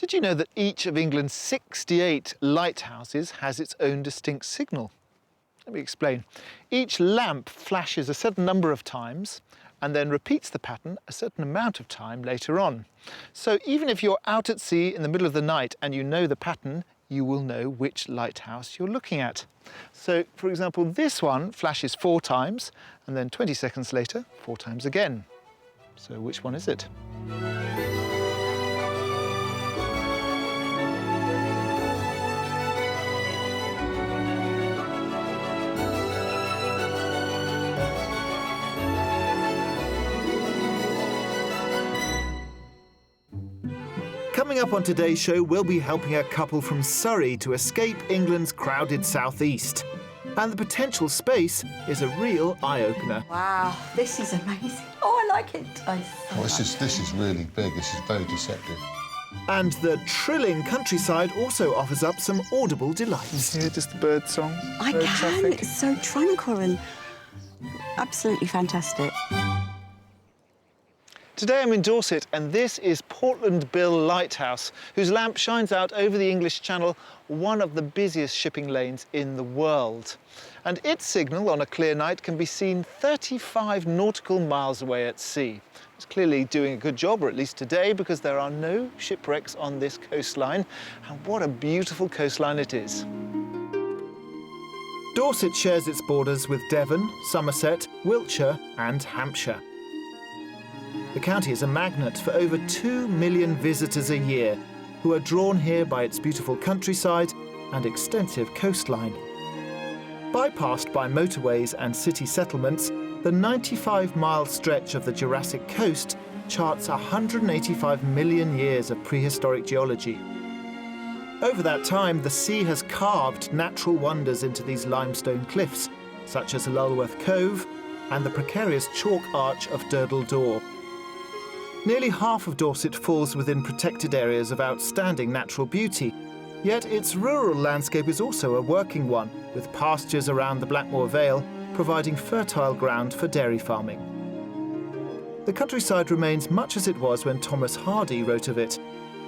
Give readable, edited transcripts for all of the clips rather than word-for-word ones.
Did you know that each of England's 68 lighthouses has its own distinct signal? Let me explain. Each lamp flashes a certain number of times and then repeats the pattern a certain amount of time later on. So even if you're out at sea in the middle of the night and you know the pattern, you will know which lighthouse you're looking at. So, for example, this one flashes 4 times and then 20 seconds later, 4 times again. So which one is it? Coming up on today's show, we'll be helping a couple from Surrey to escape England's crowded southeast. And the potential space is a real eye-opener. Wow, this is amazing. Oh, I like it. This is really big. This is very deceptive. And the trilling countryside also offers up some audible delights. Yeah, just the bird song. I bird can. traffic. It's so tranquil and absolutely fantastic. Today I'm in Dorset and this is Portland Bill Lighthouse, whose lamp shines out over the English Channel, one of the busiest shipping lanes in the world. And its signal on a clear night can be seen 35 nautical miles away at sea. It's clearly doing a good job, or at least today, because there are no shipwrecks on this coastline. And what a beautiful coastline it is. Dorset shares its borders with Devon, Somerset, Wiltshire and Hampshire. The county is a magnet for over 2 million visitors a year, who are drawn here by its beautiful countryside and extensive coastline. Bypassed by motorways and city settlements, the 95-mile stretch of the Jurassic coast charts 185 million years of prehistoric geology. Over that time, the sea has carved natural wonders into these limestone cliffs, such as Lulworth Cove and the precarious chalk arch of Durdle Door. Nearly half of Dorset falls within protected areas of outstanding natural beauty, yet its rural landscape is also a working one, with pastures around the Blackmoor Vale providing fertile ground for dairy farming. The countryside remains much as it was when Thomas Hardy wrote of it.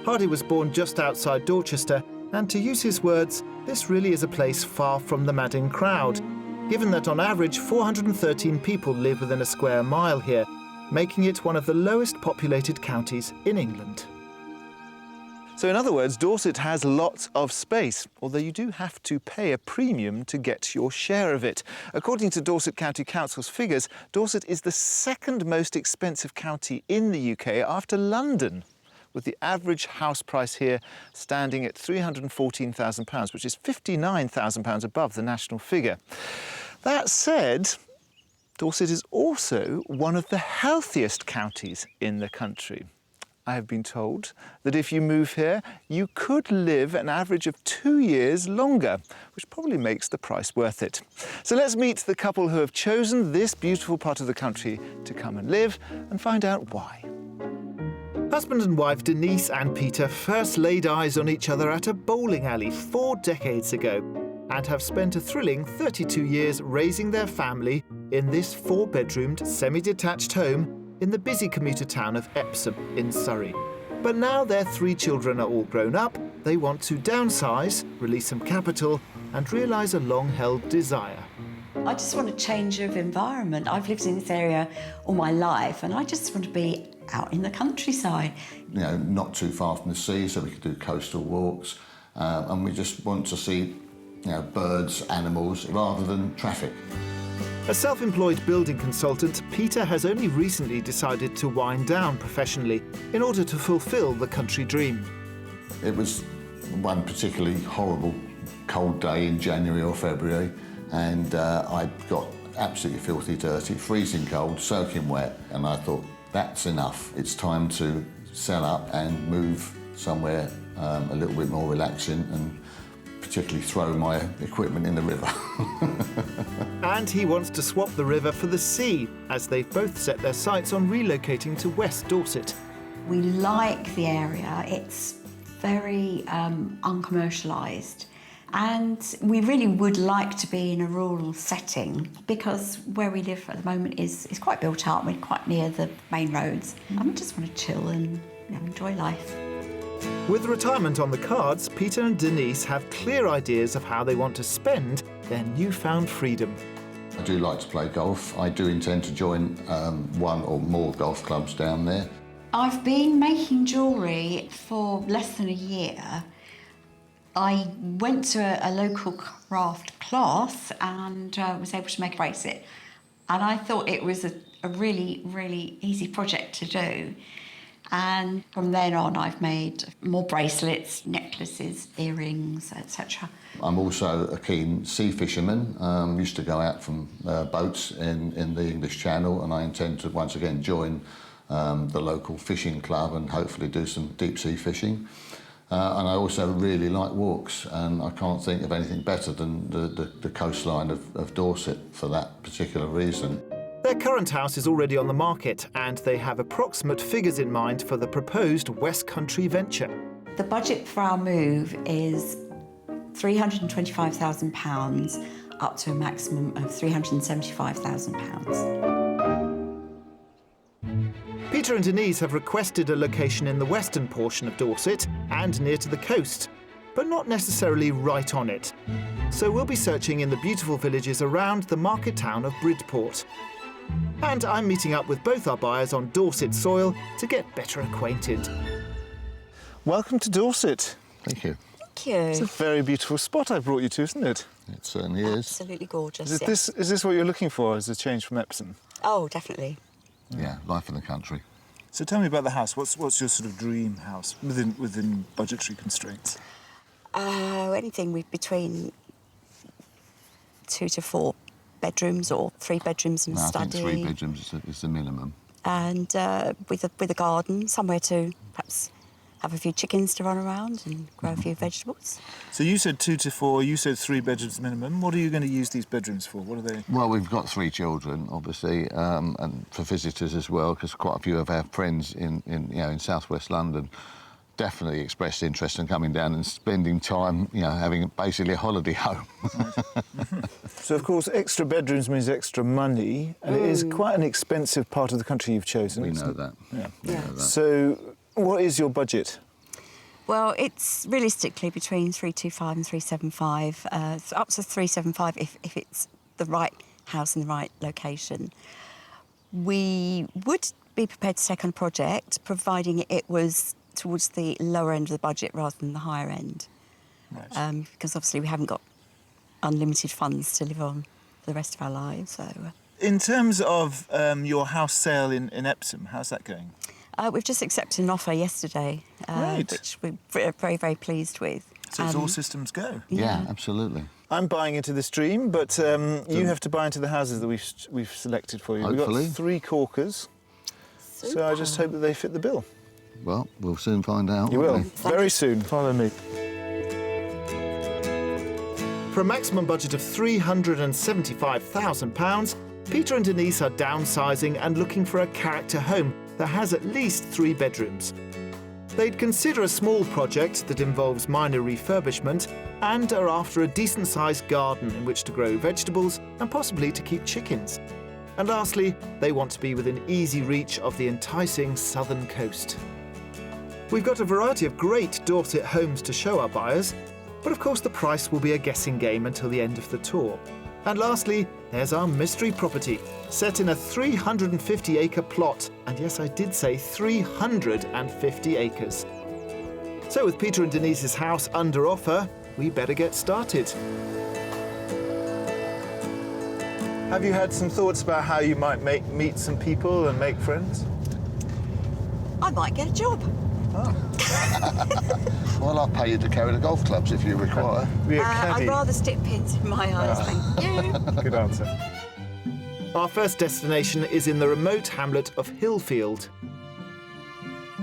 Hardy was born just outside Dorchester, and to use his words, this really is a place far from the madding crowd, given that on average 413 people live within a square mile here, making it one of the lowest populated counties in England. So in other words, Dorset has lots of space, although you do have to pay a premium to get your share of it. According to Dorset County Council's figures, Dorset is the second most expensive county in the UK after London, with the average house price here standing at £314,000, which is £59,000 above the national figure. That said, Dorset is also one of the healthiest counties in the country. I have been told that if you move here, you could live an average of 2 years longer, which probably makes the price worth it. So let's meet the couple who have chosen this beautiful part of the country to come and live and find out why. Husband and wife Denise and Peter first laid eyes on each other at a bowling alley 4 decades ago and have spent a thrilling 32 years raising their family in this 4-bedroomed, semi-detached home in the busy commuter town of Epsom in Surrey. But now their 3 children are all grown up, they want to downsize, release some capital and realise a long-held desire. I just want a change of environment. I've lived in this area all my life and I just want to be out in the countryside. You know, not too far from the sea, so we could do coastal walks, and we just want to see, you know, birds, animals, rather than traffic. A self-employed building consultant, Peter has only recently decided to wind down professionally in order to fulfil the country dream. It was one particularly horrible cold day in January or February, and I got absolutely filthy dirty, freezing cold, soaking wet, and I thought, that's enough. It's time to sell up and move somewhere a little bit more relaxing and particularly throw my equipment in the river. And he wants to swap the river for the sea, as they've both set their sights on relocating to West Dorset. We like the area. It's very uncommercialised. And we really would like to be in a rural setting because where we live at the moment is quite built up. We're quite near the main roads. And we just want to chill and enjoy life. With retirement on the cards, Peter and Denise have clear ideas of how they want to spend their newfound freedom. I do like to play golf. I do intend to join one or more golf clubs down there. I've been making jewellery for less than a year. I went to a local craft class and was able to make a bracelet. And I thought it was a really, really easy project to do. And from then on, I've made more bracelets, necklaces, earrings, etc. I'm also a keen sea fisherman. Used to go out from boats in the English Channel, and I intend to once again join the local fishing club and hopefully do some deep sea fishing. And I also really like walks, and I can't think of anything better than the coastline of Dorset for that particular reason. Their current house is already on the market, and they have approximate figures in mind for the proposed West Country venture. The budget for our move is £325,000 up to a maximum of £375,000. Peter and Denise have requested a location in the western portion of Dorset and near to the coast, but not necessarily right on it. So we'll be searching in the beautiful villages around the market town of Bridport. And I'm meeting up with both our buyers on Dorset soil to get better acquainted. Welcome to Dorset. Thank you. Thank you. It's a very beautiful spot I brought you to, isn't it? It certainly is. Absolutely gorgeous. Is this what you're looking for as a change from Epsom? Oh, definitely. Yeah, life in the country. So tell me about the house. What's your sort of dream house within budgetary constraints? Anything between 2 to 4 bedrooms or 3 bedrooms and a study. I think 3 bedrooms is the minimum. And with a garden, somewhere to perhaps have a few chickens to run around and grow a few vegetables. So you said 2 to 4, you said 3 bedrooms minimum. What are you going to use these bedrooms for? What are they? Well, we've got 3 children, obviously, and for visitors as well, because quite a few of our friends in southwest London definitely expressed interest in coming down and spending time, having basically a holiday home. So, of course, extra bedrooms means extra money, and it is quite an expensive part of the country you've chosen. We know that. Yeah. We know that. So, what is your budget? Well, it's realistically between 325 and 375, up to 375 if it's the right house in the right location. We would be prepared to take on a project, providing it was towards the lower end of the budget rather than the higher end. Right. Because obviously we haven't got unlimited funds to live on for the rest of our lives. So, In terms of your house sale in Epsom, how's that going? we've just accepted an offer yesterday, Great. which we're very, very pleased with. So it's all systems go. Yeah, absolutely. I'm buying into this dream, but you have to buy into the houses that we've selected for you. Hopefully. We've got 3 corkers, so I just hope that they fit the bill. Well, we'll soon find out. You will, won't we? very soon. Follow me. For a maximum budget of £375,000, Peter and Denise are downsizing and looking for a character home that has at least 3 bedrooms. They'd consider a small project that involves minor refurbishment and are after a decent-sized garden in which to grow vegetables and possibly to keep chickens. And lastly, they want to be within easy reach of the enticing southern coast. We've got a variety of great Dorset homes to show our buyers, but of course the price will be a guessing game until the end of the tour. And lastly, there's our mystery property, set in a 350-acre plot. And yes, I did say 350 acres. So with Peter and Denise's house under offer, we better get started. Have you had some thoughts about how you might meet some people and make friends? I might get a job. Well, I'll pay you to carry the golf clubs if you require. Be a caddy. I'd rather stick pins in my eyes, thank you. Good answer. Our first destination is in the remote hamlet of Hillfield.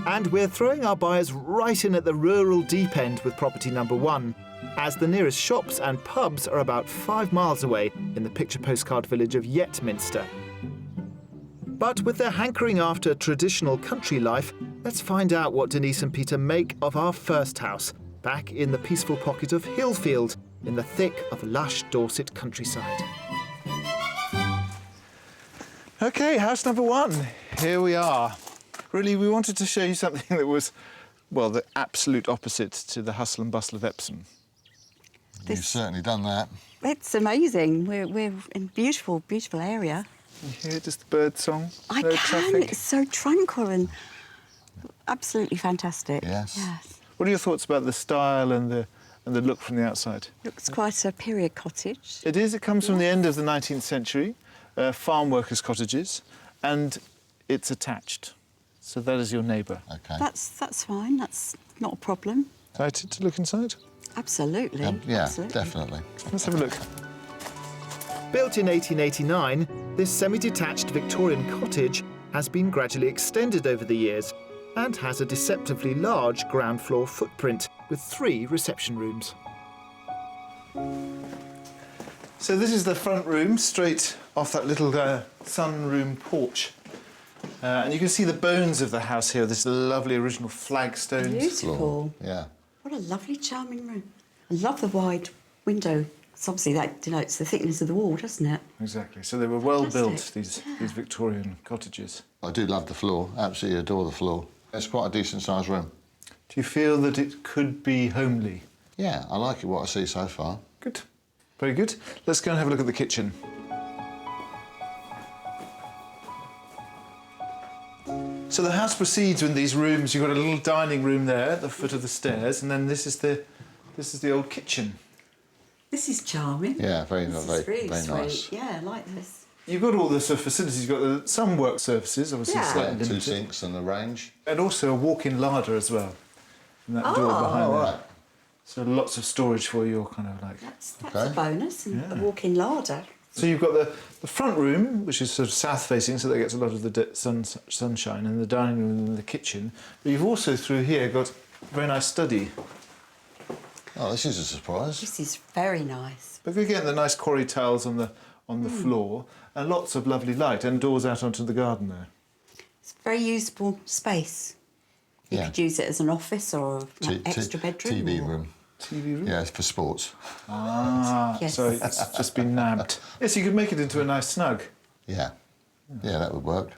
And we're throwing our buyers right in at the rural deep end with property number 1, as the nearest shops and pubs are about 5 miles away in the picture postcard village of Yetminster. But with their hankering after traditional country life, let's find out what Denise and Peter make of our first house, back in the peaceful pocket of Hillfield, in the thick of lush Dorset countryside. OK, house number 1. Here we are. Really, we wanted to show you something that was well, the absolute opposite to the hustle and bustle of Epsom. You've certainly done that. It's amazing. We're in a beautiful, beautiful area. You hear just the bird song? I No can. traffic. It's so tranquil and absolutely fantastic. Yes. Yes. What are your thoughts about the style and the look from the outside? Looks quite a period cottage. It is. It comes from the end of the 19th century, farm workers' cottages, and it's attached. So that is your neighbour. Okay. That's fine. That's not a problem. Excited to look inside? Absolutely. Yeah, Absolutely. definitely. Let's have a look. Built in 1889, this semi-detached Victorian cottage has been gradually extended over the years and has a deceptively large ground floor footprint with 3 reception rooms. So this is the front room, straight off that little sunroom porch. And you can see the bones of the house here, this lovely original flagstones. Beautiful. Yeah. What a lovely, charming room. I love the wide window. So obviously that denotes the thickness of the wall, doesn't it? Exactly. So they were well built, Fantastic. these Victorian cottages. I do love the floor, absolutely adore the floor. It's quite a decent sized room. Do you feel that it could be homely? Yeah, I like it, what I see so far. Good. Very good. Let's go and have a look at the kitchen. So the house proceeds with these rooms. You've got a little dining room there at the foot of the stairs, and then this is the old kitchen. This is charming. Yeah, very, This very, is really very sweet. nice. Yeah, I like this. You've got all the sort of facilities. You've got some work surfaces, obviously Yeah. slightly Yeah, 2 limited, sinks and a range. and also a walk-in larder as well. And that door behind Oh, there. right. So lots of storage for your kind of like. That's Okay. a bonus. And Yeah. a walk-in larder. So you've got the front room, which is sort of south-facing, so that gets a lot of the sunshine, and the dining room and the kitchen. But you've also, through here, got a very nice study. Oh, this is a surprise. This is very nice. But again, the nice quarry tiles on the floor, and lots of lovely light, and doors out onto the garden there. It's a very usable space. You Yeah. could use it as an office or an extra bedroom. TV or- room. TV room? Yeah, it's for sports. Ah, Yes. so it's just been nabbed. Yes, you could make it into a nice snug. Yeah. Yeah, that would work.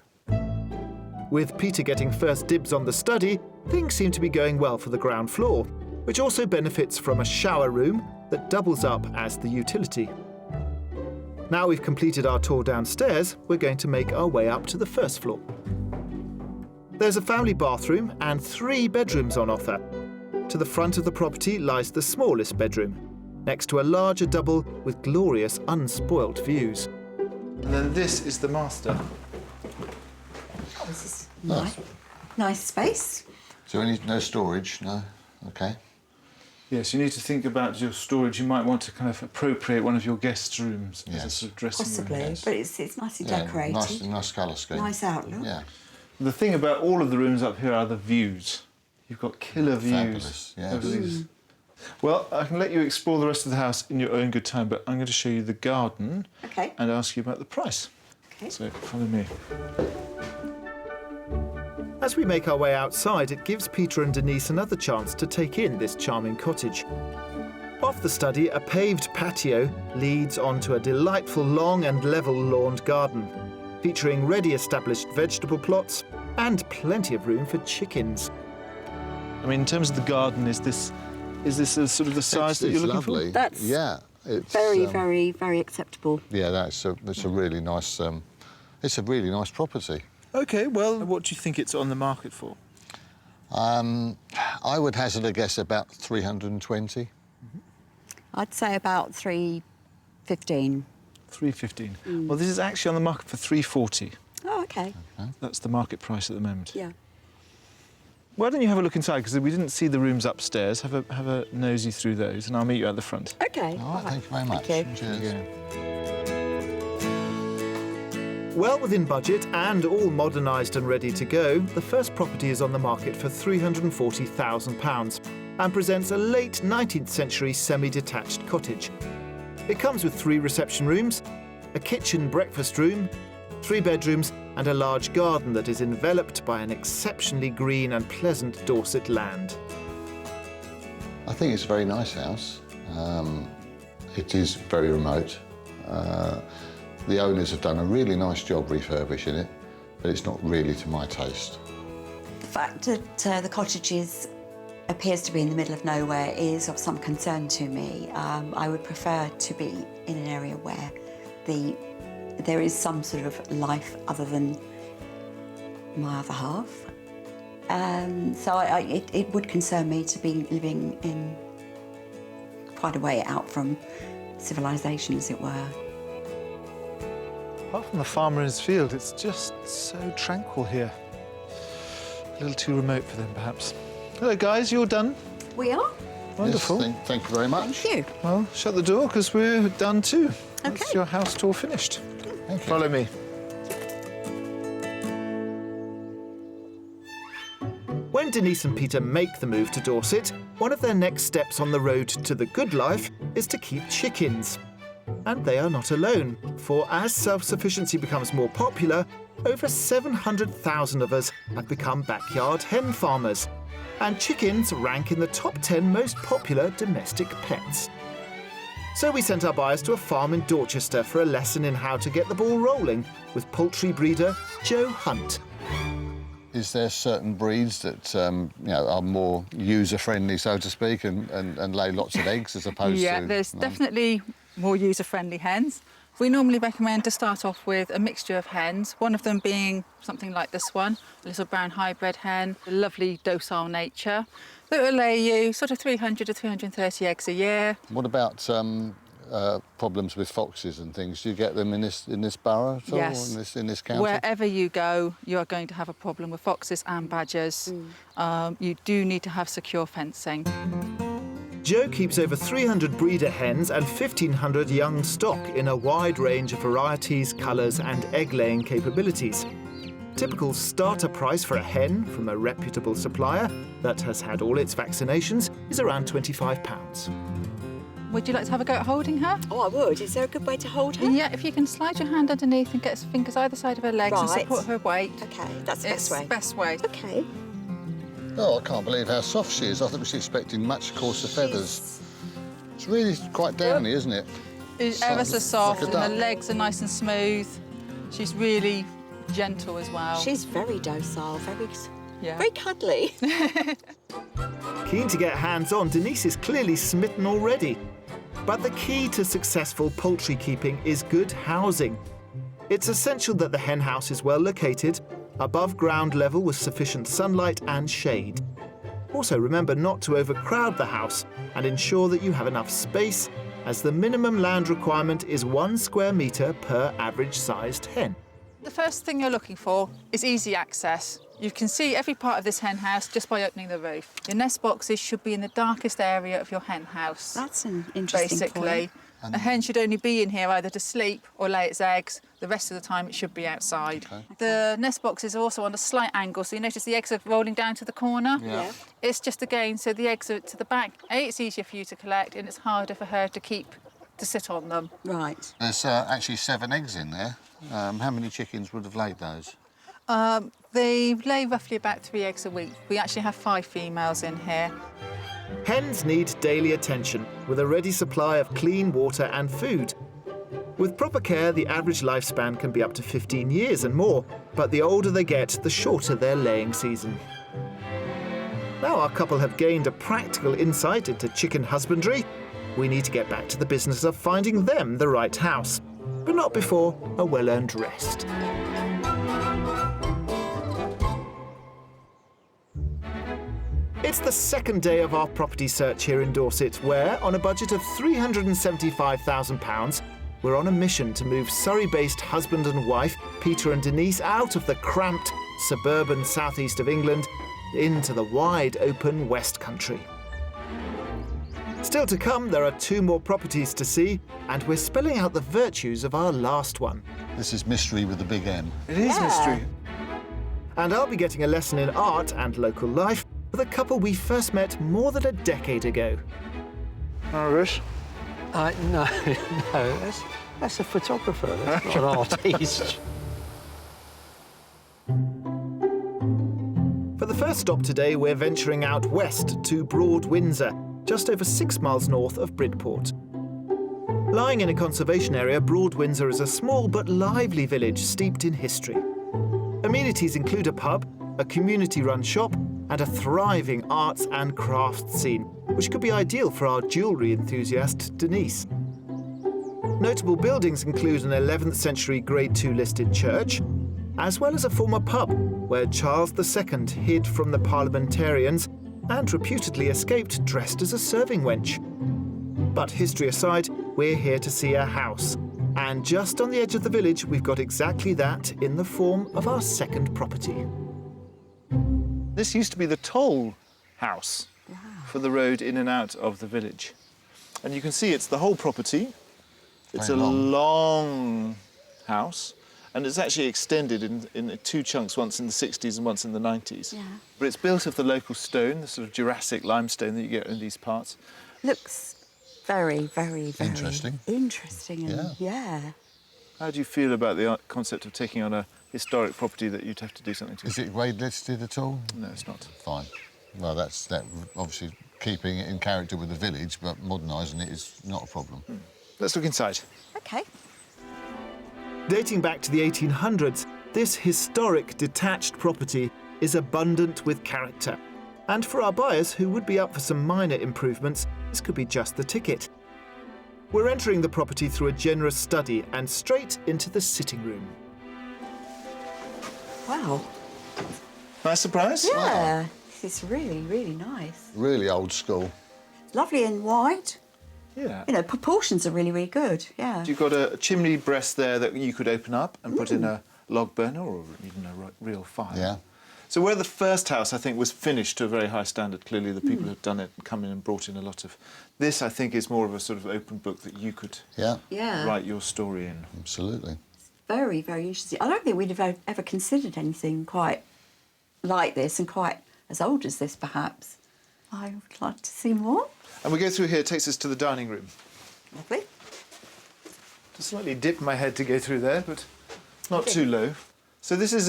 With Peter getting first dibs on the study, things seem to be going well for the ground floor, which also benefits from a shower room that doubles up as the utility. Now we've completed our tour downstairs, we're going to make our way up to the first floor. There's a family bathroom and 3 bedrooms on offer. To the front of the property lies the smallest bedroom, next to a larger double with glorious unspoilt views. And then this is the master. This is nice. Nice space. So no storage, no? Okay. Yes, you need to think about your storage. You might want to kind of appropriate one of your guest rooms as a Yes. sort of dressing Possibly. room. But it's nicely Yeah, decorated. nice colour scheme. Nice outlook. Yeah. The thing about all of the rooms up here are the views. You've got killer views. Fabulous, yes. over these. Well, I can let you explore the rest of the house in your own good time, but I'm going to show you the garden Okay. and ask you about the price. Okay. So follow me. As we make our way outside, it gives Peter and Denise another chance to take in this charming cottage. Off the study, a paved patio leads onto a delightful long and level lawned garden, featuring ready established vegetable plots and plenty of room for chickens. I mean, in terms of the garden, is this a sort of the size that It's you're looking lovely. That's yeah. It's Very, very, very acceptable. Yeah, it's a really nice. It's a really nice property. for? OK, well, what do you think it's on the market for? I would hazard a guess about 320. I'd say about 315. 315. Well, this is actually on the market for 340. Oh, okay. That's the market price at the moment. Yeah. Why don't you have a look inside, because we didn't see the rooms upstairs. Have a nosy through those, and I'll meet you at the front. Okay. All right, thank you very much. Thank you. Cheers. Well within budget and all modernised and ready to go, the first property is on the market for £340,000 and presents a late 19th century semi-detached cottage. It comes with 3 reception rooms, a kitchen breakfast room, 3 bedrooms and a large garden that is enveloped by an exceptionally green and pleasant Dorset land. I think it's a very nice house. It is very remote. The owners have done a really nice job refurbishing it, but it's not really to my taste. The fact that the cottage is appears to be in the middle of nowhere is of some concern to me. I would prefer to be in an area where there is some sort of life other than my other half. So it would concern me to be living in quite a way out from civilization, as it were. Apart from the farmer in his field, it's just so tranquil here. A little too remote for them, perhaps. Hello, guys, you're done? We are? Wonderful. Yes, thank you very much. Thank you. Well, shut the door, because we're done too. OK. That's your house tour finished. Thank you. Follow me. When Denise and Peter make the move to Dorset, one of their next steps on the road to the good life is to keep chickens. And they are not alone, for as self-sufficiency becomes more popular, over 700,000 of us have become backyard hen farmers. And chickens rank in the top 10 most popular domestic pets. So we sent our buyers to a farm in Dorchester for a lesson in how to get the ball rolling with poultry breeder Joe Hunt. Is there certain breeds that are more user-friendly, so to speak, and lay lots of eggs as opposed to... Yeah, there's definitely more user-friendly hens. We normally recommend to start off with a mixture of hens, one of them being something like this one, a little brown hybrid hen, a lovely docile nature, that will lay you sort of 300 to 330 eggs a year. What about problems with foxes and things? Do you get them in this borough at all? Yes. In this county? Wherever you go, you are going to have a problem with foxes and badgers. You do need to have secure fencing. Joe keeps over 300 breeder hens and 1,500 young stock in a wide range of varieties, colours and egg-laying capabilities. Typical starter price for a hen from a reputable supplier that has had all its vaccinations is around £25. Would you like to have a go at holding her? Oh, I would. Is there a good way to hold her? Yeah, if you can slide your hand underneath and get fingers either side of her legs and Right. support her weight. OK, that's the It's best way. best way. OK. Oh, I can't believe how soft she is. I think we was expecting much coarser feathers. It's really quite downy, isn't it? It's ever so soft, Like and a the duck. legs are nice and smooth. She's really gentle as well. She's very docile, yeah. very cuddly. Keen to get hands-on, Denise is clearly smitten already. But the key to successful poultry keeping is good housing. It's essential that the hen house is well located, above ground level with sufficient sunlight and shade. Also remember not to overcrowd the house and ensure that you have enough space, as the minimum land requirement is 1 square metre per average-sized hen. The first thing you're looking for is easy access. You can see every part of this hen house just by opening the roof. Your nest boxes should be in the darkest area of your hen house. That's an interesting basically. point. A hen should only be in here either to sleep or lay its eggs. The rest of the time it should be outside. Okay. The nest boxes are also on a slight angle, so you notice the eggs are rolling down to the corner. Yeah. It's just again, so the eggs are to the back. It's easier for you to collect and it's harder for her to sit on them. Right. There's actually 7 eggs in there. How many chickens would have laid those? They lay roughly about 3 eggs a week. We actually have 5 females in here. Hens need daily attention, with a ready supply of clean water and food. With proper care, the average lifespan can be up to 15 years and more, but the older they get, the shorter their laying season. Now our couple have gained a practical insight into chicken husbandry, we need to get back to the business of finding them the right house, but not before a well-earned rest. It's the second day of our property search here in Dorset, where, on a budget of £375,000, we're on a mission to move Surrey-based husband and wife, Peter and Denise, out of the cramped, suburban southeast of England into the wide open West Country. Still to come, there are 2 more properties to see, and we're spelling out the virtues of our last one. This is mystery with a big M. It is mystery. And I'll be getting a lesson in art and local life with a couple we first met more than a decade ago. Irish. No, that's a photographer, that's not an artist. For the first stop today, we're venturing out west to Broad Windsor, just over 6 miles north of Bridport. Lying in a conservation area, Broad Windsor is a small but lively village steeped in history. Amenities include a pub, a community-run shop, and a thriving arts and crafts scene, which could be ideal for our jewellery enthusiast, Denise. Notable buildings include an 11th century Grade II listed church, as well as a former pub where Charles II hid from the parliamentarians and reputedly escaped dressed as a serving wench. But history aside, we're here to see a house. And just on the edge of the village, we've got exactly that in the form of our second property. This used to be the toll house for the road in and out of the village. And you can see it's the whole property. It's Very a long. long house, and it's actually extended in two chunks, once in the 60s and once in the 90s. Yeah. But it's built of the local stone, the sort of Jurassic limestone that you get in these parts. Looks very, very, very Interesting. interesting. And yeah. How do you feel about the concept of taking on a historic property that you'd have to do something to? Is it grade listed at all? No, it's not. Fine. Well, that obviously keeping it in character with the village, but modernising it is not a problem. Let's look inside. Okay. Dating back to the 1800s, this historic detached property is abundant with character. And for our buyers who would be up for some minor improvements, this could be just the ticket. We're entering the property through a generous study and straight into the sitting room. Wow. Nice surprise? Yeah. This is really, really nice. Really old school. Lovely and wide. Yeah. You know, proportions are really, really good. Yeah. You've got a chimney breast there that you could open up and put in a log burner or even a real fire. Yeah. So where the first house, I think, was finished to a very high standard, clearly the people who've done it come in and brought in a lot of... This, I think, is more of a sort of open book that you could Yeah. write your story in. Absolutely. Very, very interesting. I don't think we'd have ever considered anything quite like this and quite as old as this, perhaps. I would like to see more. And we go through here, it takes us to the dining room. Lovely. Just slightly dip my head to go through there, but not too low. So this is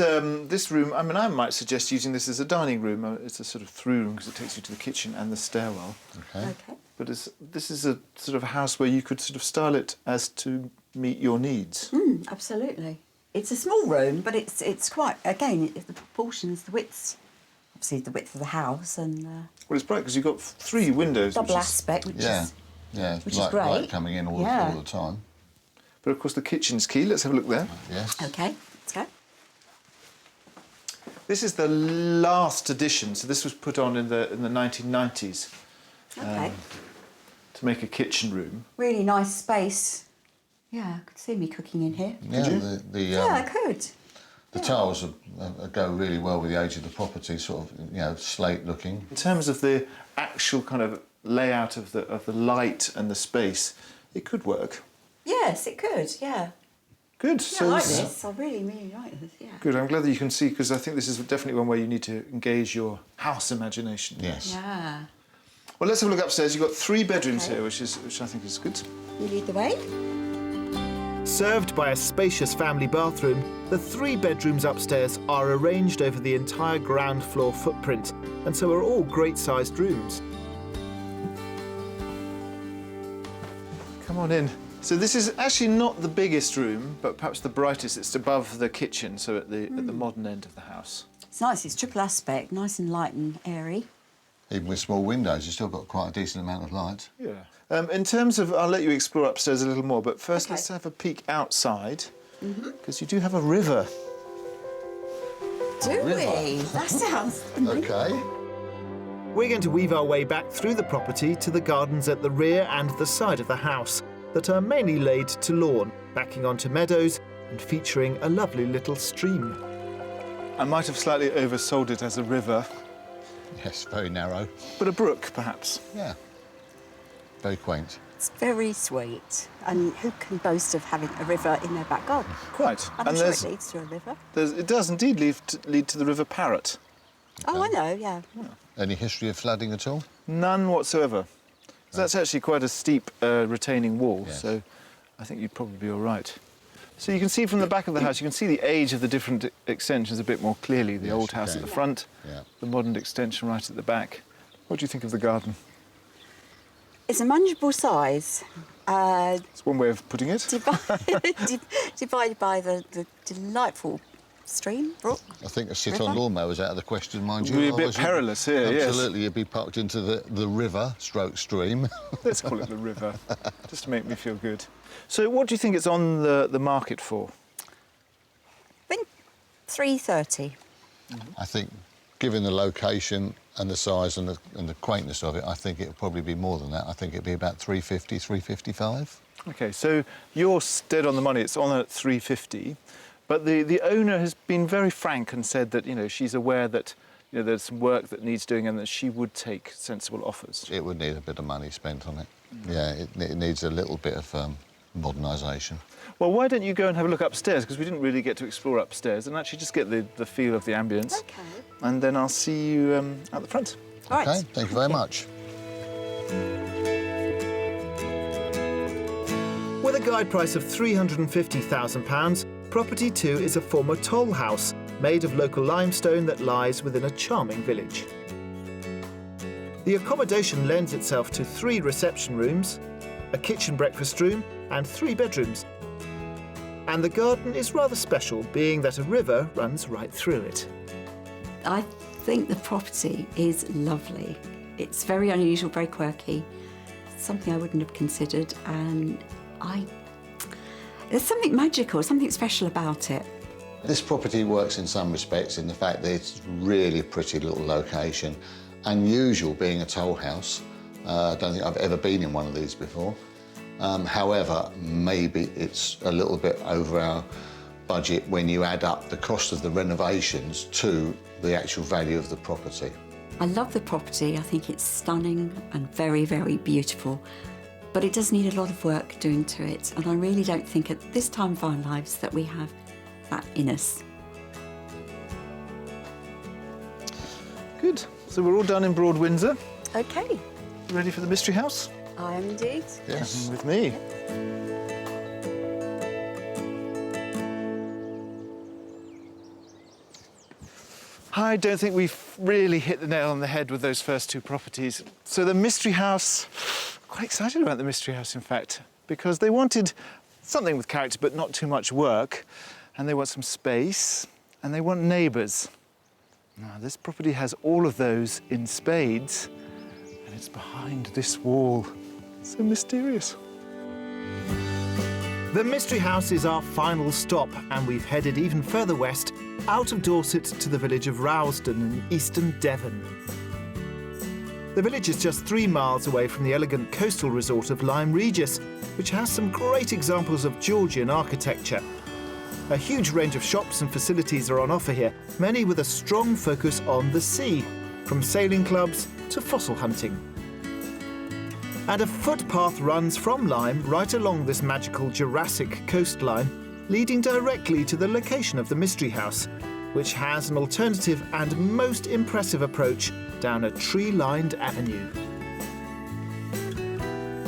this room. I mean, I might suggest using this as a dining room. It's a sort of through room because it takes you to the kitchen and the stairwell. Okay. Okay. But this is a sort of a house where you could sort of style it as to meet your needs. Absolutely. It's a small room, but it's quite, again, the proportions, the widths, obviously the width of the house and Well, it's bright because you've got 3 windows. double which is, aspect, which Yeah. is... Yeah. Which is light, great. light coming in all the time. but of course the kitchen's key. Let's have a look there. Yes. Okay, let's go. This is the last edition, so this was put on in the 1990s Okay. to make a kitchen room. Really nice space. Yeah, I could see me cooking in here. Yeah. Yeah, I could. The tiles go really well with the age of the property, sort of, slate looking. In terms of the actual kind of layout of the light and the space, it could work. Yes, it could, yeah. Good. Yeah, I like this. I really, really like this, yeah. Good. I'm glad that you can see, because I think this is definitely one where you need to engage your house imagination. Yes. Yeah. Well, let's have a look upstairs. You've got 3 bedrooms Okay. here, which I think is good. You lead the way? Served by a spacious family bathroom, the 3 bedrooms upstairs are arranged over the entire ground floor footprint, and so are all great-sized rooms. Come on in. So this is actually not the biggest room, but perhaps the brightest. It's above the kitchen, so at the modern end of the house. It's nice, it's triple aspect, nice and light and airy. Even with small windows, you've still got quite a decent amount of light. Yeah. In terms of, I'll let you explore upstairs a little more, but first Okay. let's have a peek outside, because you do have a river. Do we? That sounds... Okay. We're going to weave our way back through the property to the gardens at the rear and the side of the house that are mainly laid to lawn, backing onto meadows and featuring a lovely little stream. I might have slightly oversold it as a river, Yes, very narrow. but a brook, perhaps. Yeah. Very quaint. It's very sweet. And who can boast of having a river in their back garden? Quite. I'm sure it leads to a river. it does indeed lead to the River Parrot. Oh, I know, yeah. Any history of flooding at all? None whatsoever. That's actually quite a steep retaining wall, Yes. so I think you'd probably be all right. So you can see from the back of the house, you can see the age of the different extensions a bit more clearly. The Yes, old you house can. at the front, Yeah. the modern extension right at the back. What do you think of the garden? It's a manageable size. It's one way of putting it. Divided by the delightful stream, brook. I think a sit-on River? lawnmower is out of the question, mind you. We're a bit Otherwise you'd- perilous here, yes. Absolutely, you'd be parked into the river, stroke stream. Let's call it the river, just to make me feel good. So what do you think it's on the market for? I think 330. I think, given the location and the size and the quaintness of it, I think it'll probably be more than that. I think it'd be about 350, 355. OK, so you're dead on the money. It's on at 350. But the owner has been very frank and said that, you know, she's aware that, you know, there's some work that needs doing and that she would take sensible offers. It would need a bit of money spent on it. Yeah, it needs a little bit of modernisation. Well, why don't you go and have a look upstairs? Because we didn't really get to explore upstairs and actually just get the feel of the ambience. OK. And then I'll see you at the front. All right. OK, thank you very much. With a guide price of £350,000, Property 2 is a former toll house made of local limestone that lies within a charming village. The accommodation lends itself to 3 reception rooms, a kitchen breakfast room and 3 bedrooms. And the garden is rather special, being that a river runs right through it. I think the property is lovely. It's very unusual, very quirky, something I wouldn't have considered, and there's something magical, something special about it. This property works in some respects in the fact that it's really a pretty little location. Unusual being a toll house. I don't think I've ever been in one of these before. However, maybe it's a little bit over our budget when you add up the cost of the renovations to the actual value of the property. I love the property. I think it's stunning and very, very beautiful. But it does need a lot of work doing to it. And I really don't think at this time of our lives that we have that in us. Good. So we're all done in Broad Windsor. OK, Ready for the mystery house? I am indeed. Yes. With me. I don't think we've really hit the nail on the head with those first 2 properties. So the mystery house, quite excited about the mystery house, in fact, because they wanted something with character but not too much work, and they want some space, and they want neighbours. Now, this property has all of those in spades, and it's behind this wall. So mysterious. The Mystery House is our final stop, and we've headed even further west, out of Dorset to the village of Rowsden in eastern Devon. The village is just 3 miles away from the elegant coastal resort of Lyme Regis, which has some great examples of Georgian architecture. A huge range of shops and facilities are on offer here, many with a strong focus on the sea, from sailing clubs to fossil hunting. And a footpath runs from Lyme right along this magical Jurassic coastline, leading directly to the location of the Mystery House, which has an alternative and most impressive approach down a tree-lined avenue.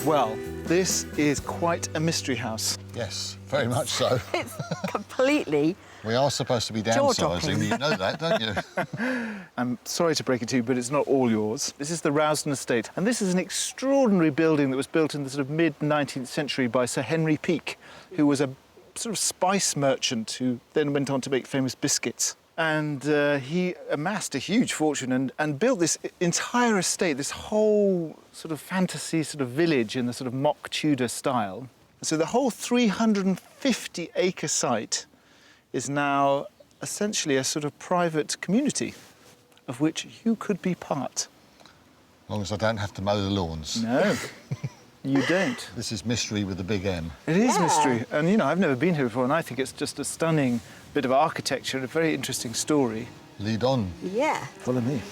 Well, this is quite a mystery house. Yes, very much so. It's completely... We are supposed to be Jaw-dropping. downsizing, you know that, don't you? I'm sorry to break it to you, but it's not all yours. This is the Rowsden Estate, and this is an extraordinary building that was built in the sort of mid-19th century by Sir Henry Peake, who was a sort of spice merchant who then went on to make famous biscuits. And he amassed a huge fortune and built this entire estate, this whole sort of fantasy sort of village in the sort of mock Tudor style. So the whole 350-acre site is now essentially a sort of private community of which you could be part. As long as I don't have to mow the lawns. No, you don't. This is mystery with a big M. It is Yeah. mystery. And, you know, I've never been here before, and I think it's just a stunning bit of architecture and a very interesting story. Lead on. Yeah. Follow me.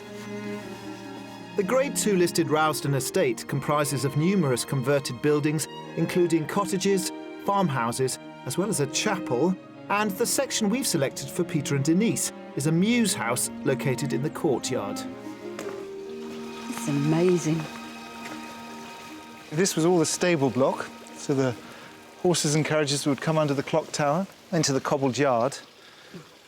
The Grade 2 listed Rowsden Estate comprises of numerous converted buildings, including cottages, farmhouses, as well as a chapel, and the section we've selected for Peter and Denise is a mews house located in the courtyard. It's amazing. This was all the stable block, so the horses and carriages would come under the clock tower into the cobbled yard,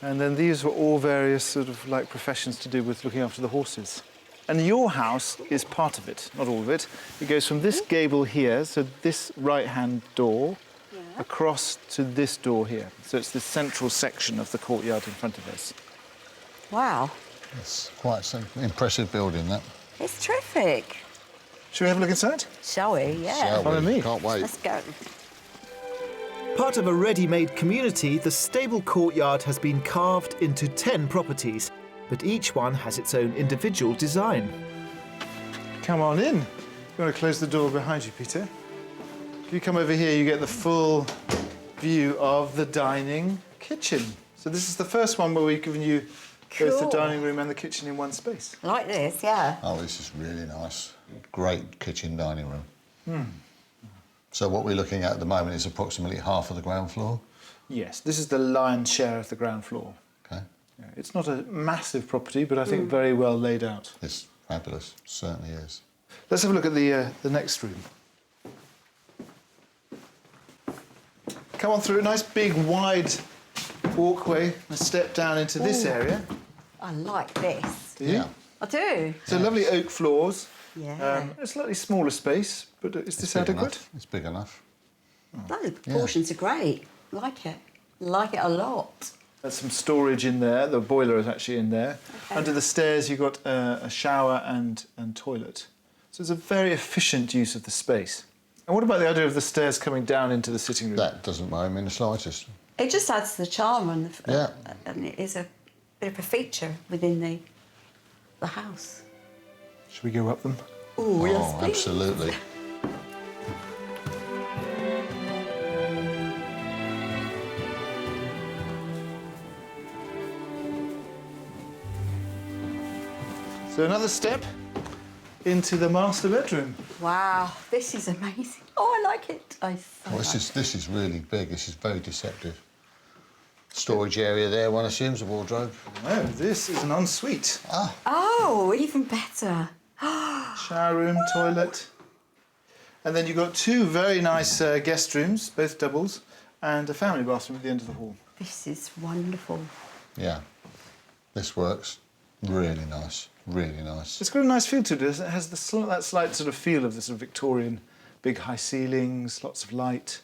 and then these were all various sort of like professions to do with looking after the horses. And your house is part of it, not all of it. It goes from this gable here, so this right-hand door, across to this door here. So it's the central section of the courtyard in front of us. Wow. It's quite an impressive building, that. It's terrific. Should we have a look inside? Shall we? Yeah. Shall Follow we? me. Can't wait. Let's go. Part of a ready-made community, the stable courtyard has been carved into 10 properties, but each one has its own individual design. Come on in. You want to close the door behind you, Peter? If you come over here, you get the full view of the dining kitchen. So this is the first one where we've given you both the Cool. dining room and the kitchen in one space. Like this, yeah. Oh, this is really nice. Great kitchen dining room. So what we're looking at the moment is approximately half of the ground floor. Yes, this is the lion's share of the ground floor. Okay. Yeah, it's not a massive property, but I think very well laid out. It's fabulous. Certainly is. Let's have a look at the next room. Come on through a nice big wide walkway and a step down into this area. I like this. Do you? Yeah. I do. So lovely oak floors. Yeah. A slightly smaller space, but is this Big adequate? enough. It's big enough. No, the proportions are great. Like it. Like it a lot. There's some storage in there. The boiler is actually in there. Okay. Under the stairs, you've got a shower and toilet. So it's a very efficient use of the space. And what about the idea of the stairs coming down into the sitting room? That doesn't worry me in the slightest. It just adds to the charm Yeah. and it is a bit of a feature within the house. Should we go up them? Ooh, yes, Oh, please. absolutely. So another step into the master bedroom. Wow, this is amazing. Oh, I like it. I so Well, like this is really big. This is very deceptive. Storage area there, one assumes, a wardrobe. No, this is an ensuite. Oh, even better. Shower room, toilet. And then you've got two very nice guest rooms, both doubles, and a family bathroom at the end of the hall. This is wonderful. Yeah. This works. Really nice. Really nice. It's got a nice feel to it. It has that slight sort of feel of the sort of Victorian, big high ceilings, lots of light.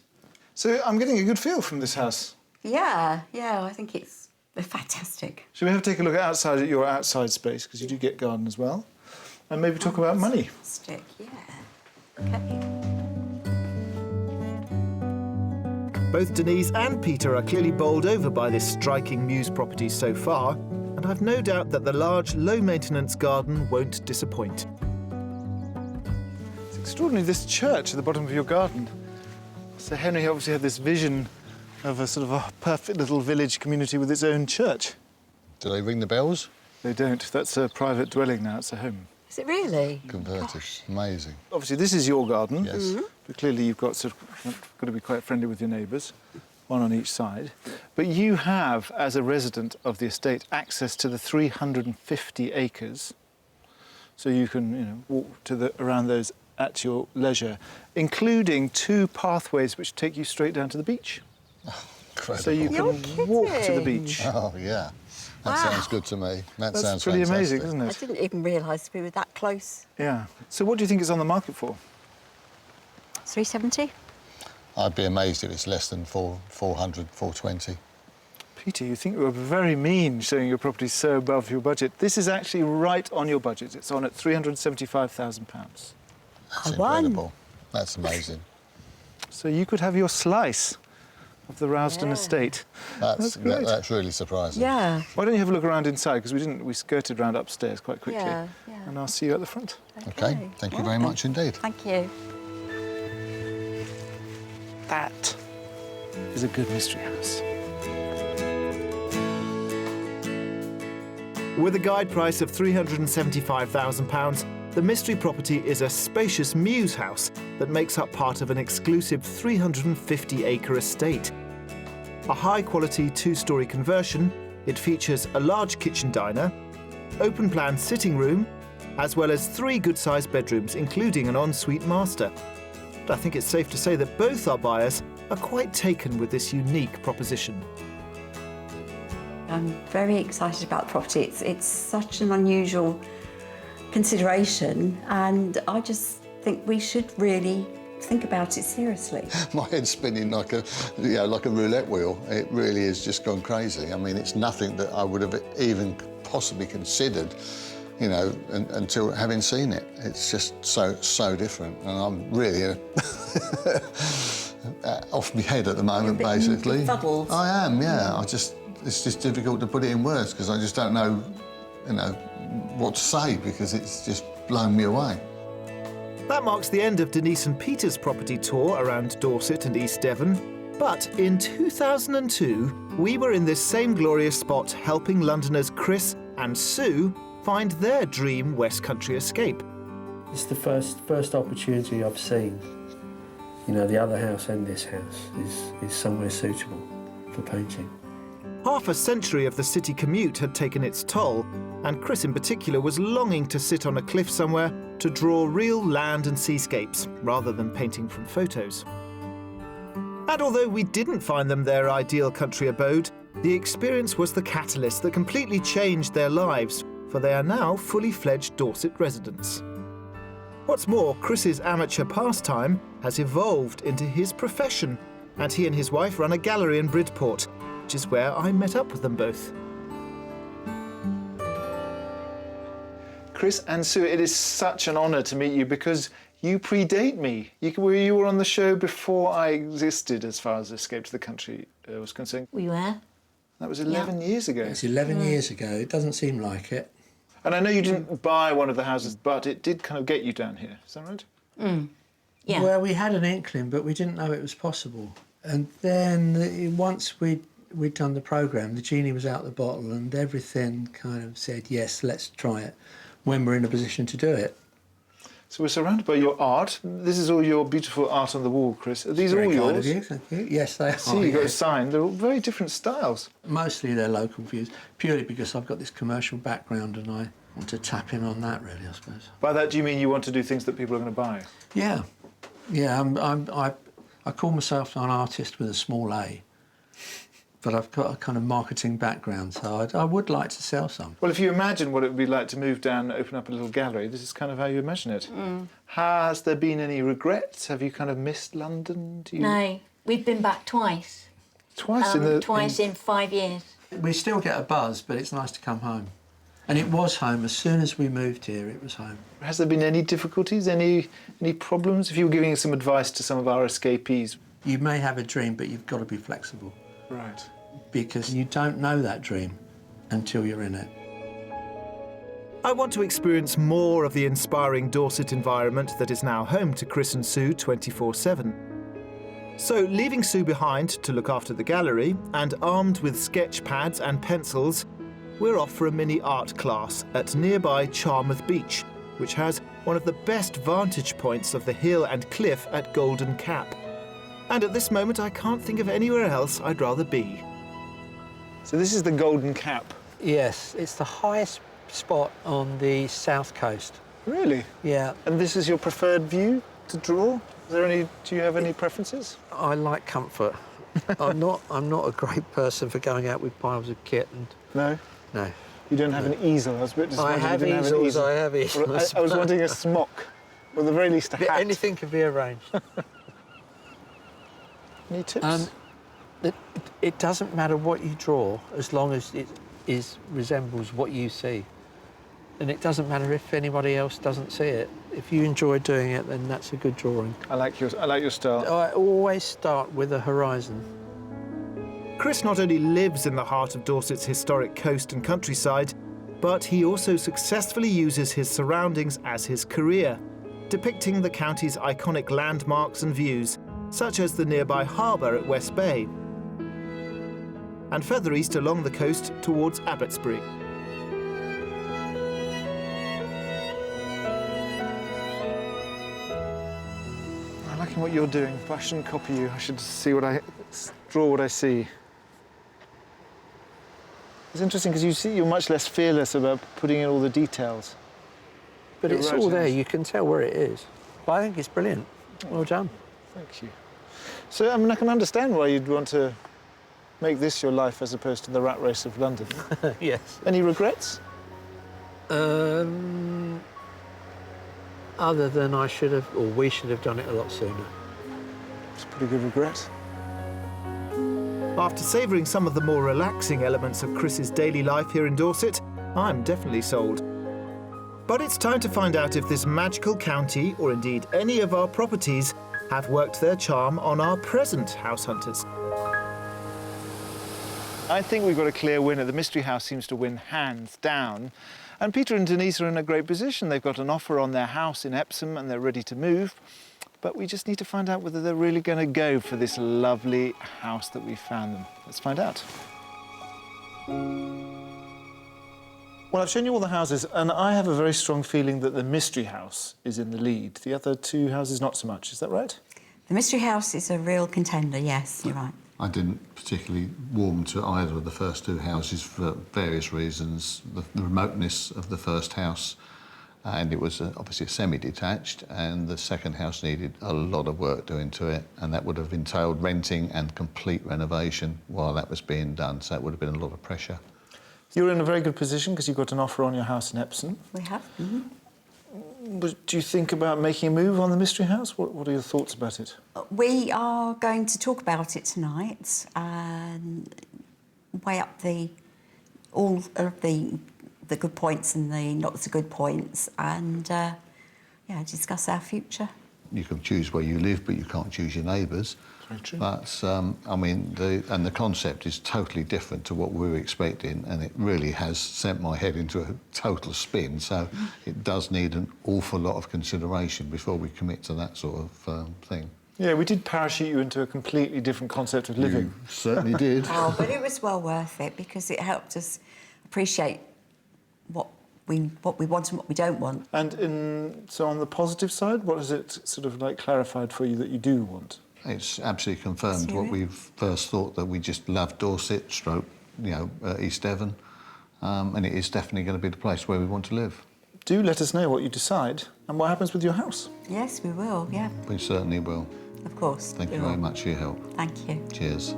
So I'm getting a good feel from this house. Yeah, I think it's fantastic. Should we have a take a look at your outside space, because you do get garden as well, and maybe talk about money? Fantastic, yeah. Okay. Both Denise and Peter are clearly bowled over by this striking Muse property so far, and I've no doubt that the large, low-maintenance garden won't disappoint. It's extraordinary, this church at the bottom of your garden. Sir Henry obviously had this vision of a sort of a perfect little village community with its own church. Do they ring the bells? They don't. That's a private dwelling now. It's a home. Is it really? Converted. Gosh. Amazing. Obviously, this is your garden. Yes. But clearly, you've got to be quite friendly with your neighbours, one on each side. But you have, as a resident of the estate, access to the 350 acres. So you can, walk around those at your leisure, including two pathways which take you straight down to the beach. Incredible. So you You're can walk to the kidding. beach. Oh, yeah. That Wow. sounds good to me. That That's sounds pretty amazing, fantastic. isn't I it? didn't even realise we were that close. Yeah. So what do you think it's on the market for? 370? I'd be amazed if it's less than 400, 420. Peter, you think you were very mean showing your property so above your budget. This is actually right on your budget. It's on at £375,000. That's I won. incredible. That's amazing. So you could have your slice of the Rousden Yeah. estate. That's great. that's really surprising. Yeah. Why don't you have a look around inside? Because we skirted round upstairs quite quickly. Yeah. And I'll see you at the front. Okay. Thank you very much indeed. Thank you. That is a good mystery house. With a guide price of £375,000, the mystery property is a spacious Muse house that makes up part of an exclusive 350-acre estate. A high-quality two-storey conversion, it features a large kitchen diner, open-plan sitting room, as well as 3 good-sized bedrooms, including an ensuite master. I think it's safe to say that both our buyers are quite taken with this unique proposition. I'm very excited about the property. It's such an unusual consideration, and I just think we should really think about it seriously. My head's spinning like a roulette wheel. It really has just gone crazy. I mean, it's nothing that I would have even possibly considered, you know, until having seen it. It's just so different, and I'm really off my head at the moment, basically. Befuddled. I am, yeah. It's just difficult to put it in words because I just don't know, you know, what to say because it's just blown me away. That marks the end of Denise and Peter's property tour around Dorset and East Devon. But in 2002, we were in this same glorious spot helping Londoners Chris and Sue find their dream West Country escape. It's the first opportunity I've seen. You know, the other house and this house is somewhere suitable for painting. Half a century of the city commute had taken its toll, and Chris in particular was longing to sit on a cliff somewhere to draw real land and seascapes, rather than painting from photos. And although we didn't find them their ideal country abode, the experience was the catalyst that completely changed their lives, for they are now fully fledged Dorset residents. What's more, Chris's amateur pastime has evolved into his profession, and he and his wife run a gallery in Bridport, which is where I met up with them both. Chris and Sue, it is such an honour to meet you because you predate me. You were on the show before I existed as far as Escape to the Country was concerned. We were. That was 11 years ago. It's 11 years ago. It doesn't seem like it. And I know you didn't buy one of the houses, but it did kind of get you down here. Is that right? Yeah. Well, we had an inkling, but we didn't know it was possible. And then once we'd done the programme, the genie was out the bottle and everything kind of said, yes, let's try it, when we're in a position to do it. So we're surrounded by your art. This is all your beautiful art on the wall, Chris. Are these all Very kind yours? of you, thank you. Yes, they are. See, you've got a yes. sign. They're all very different styles. Mostly they're local views, purely because I've got this commercial background and I want to tap in on that, really, I suppose. By that, do you mean you want to do things that people are going to buy? Yeah. Yeah, I call myself an artist with a small a, but I've got a kind of marketing background, so I would like to sell some. Well, if you imagine what it would be like to move down and open up a little gallery, this is kind of how you imagine it. Has there been any regrets? Have you kind of missed London? No, we've been back twice. Twice in 5 years. We still get a buzz, but it's nice to come home. And it was home. As soon as we moved here, it was home. Has there been any difficulties, any problems? If you were giving some advice to some of our escapees? You may have a dream, but you've got to be flexible. Right. Because you don't know that dream until you're in it. I want to experience more of the inspiring Dorset environment that is now home to Chris and Sue 24/7. So, leaving Sue behind to look after the gallery, and armed with sketch pads and pencils, we're off for a mini art class at nearby Charmouth Beach, which has one of the best vantage points of the hill and cliff at Golden Cap. And at this moment, I can't think of anywhere else I'd rather be. So this is the Golden Cap. Yes, it's the highest spot on the south coast. Really? Yeah. And this is your preferred view to draw? Do you have any preferences? I like comfort. I'm not a great person for going out with piles of kit and... No? No. You don't have an easel? I was a bit disappointed I have you didn't have an easels, easel. I have easels. I was wanting a smock, or at the very least a hat. Anything can be arranged. Any tips? It doesn't matter what you draw as long as it resembles what you see. And it doesn't matter if anybody else doesn't see it. If you enjoy doing it, then that's a good drawing. I like your style. I always start with a horizon. Chris not only lives in the heart of Dorset's historic coast and countryside, but he also successfully uses his surroundings as his career, depicting the county's iconic landmarks and views, such as the nearby harbour at West Bay, and further east along the coast towards Abbotsbury. I'm liking what you're doing, but I shouldn't copy you. I should draw what I see. It's interesting because you're much less fearless about putting in all the details. But You're it's right, all there, yes. you can tell where it is. But I think it's brilliant. Well done. Thank you. So, I mean, I can understand why you'd want to make this your life as opposed to the rat race of London. Yes. Any regrets? other than I should have, or we should have done it a lot sooner. It's a pretty good regret. After savouring some of the more relaxing elements of Chris's daily life here in Dorset, I'm definitely sold. But it's time to find out if this magical county, or indeed any of our properties, have worked their charm on our present house hunters. I think we've got a clear winner. The mystery house seems to win hands down. And Peter and Denise are in a great position. They've got an offer on their house in Epsom and they're ready to move. But we just need to find out whether they're really going to go for this lovely house that we found them. Let's find out. Well, I've shown you all the houses, and I have a very strong feeling that the mystery house is in the lead. The other two houses, not so much. Is that right? The mystery house is a real contender, yes, you're right. I didn't particularly warm to either of the first two houses for various reasons. The remoteness of the first house, and it was obviously a semi-detached, and the second house needed a lot of work doing to it, and that would have entailed renting and complete renovation while that was being done, so it would have been a lot of pressure. You're in a very good position because you've got an offer on your house in Epsom. We have. Do you think about making a move on the mystery house? What are your thoughts about it? We are going to talk about it tonight and weigh up all of the good points and the not so good points, and discuss our future. You can choose where you live, but you can't choose your neighbours. Very true. But I mean, the concept is totally different to what we were expecting, and it really has sent my head into a total spin. So it does need an awful lot of consideration before we commit to that sort of thing. Yeah, we did parachute you into a completely different concept of living. You certainly did. Oh, but it was well worth it because it helped us appreciate what we want and what we don't want. And so on the positive side, what has it sort of like clarified for you that you do want? It's absolutely confirmed what we've first thought, that we just love Dorset, East Devon, and it is definitely going to be the place where we want to live. Do let us know what you decide and what happens with your house. Yes, we will, yeah. We certainly will. Of course. Thank you very much for your help. Thank you. Cheers.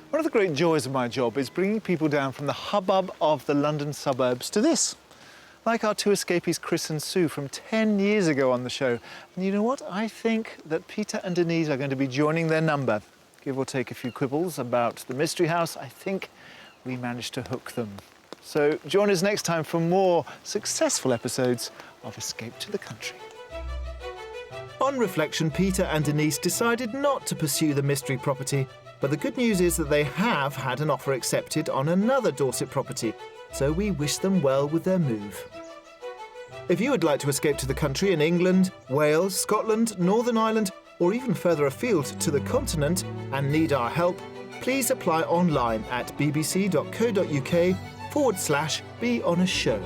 One of the great joys of my job is bringing people down from the hubbub of the London suburbs to this. Like our two escapees, Chris and Sue, from 10 years ago on the show. And you know what? I think that Peter and Denise are going to be joining their number. Give or take a few quibbles about the mystery house, I think we managed to hook them. So join us next time for more successful episodes of Escape to the Country. On reflection, Peter and Denise decided not to pursue the mystery property, but the good news is that they have had an offer accepted on another Dorset property, so we wish them well with their move. If you would like to escape to the country in England, Wales, Scotland, Northern Ireland, or even further afield to the continent and need our help, please apply online at bbc.co.uk/be on a show.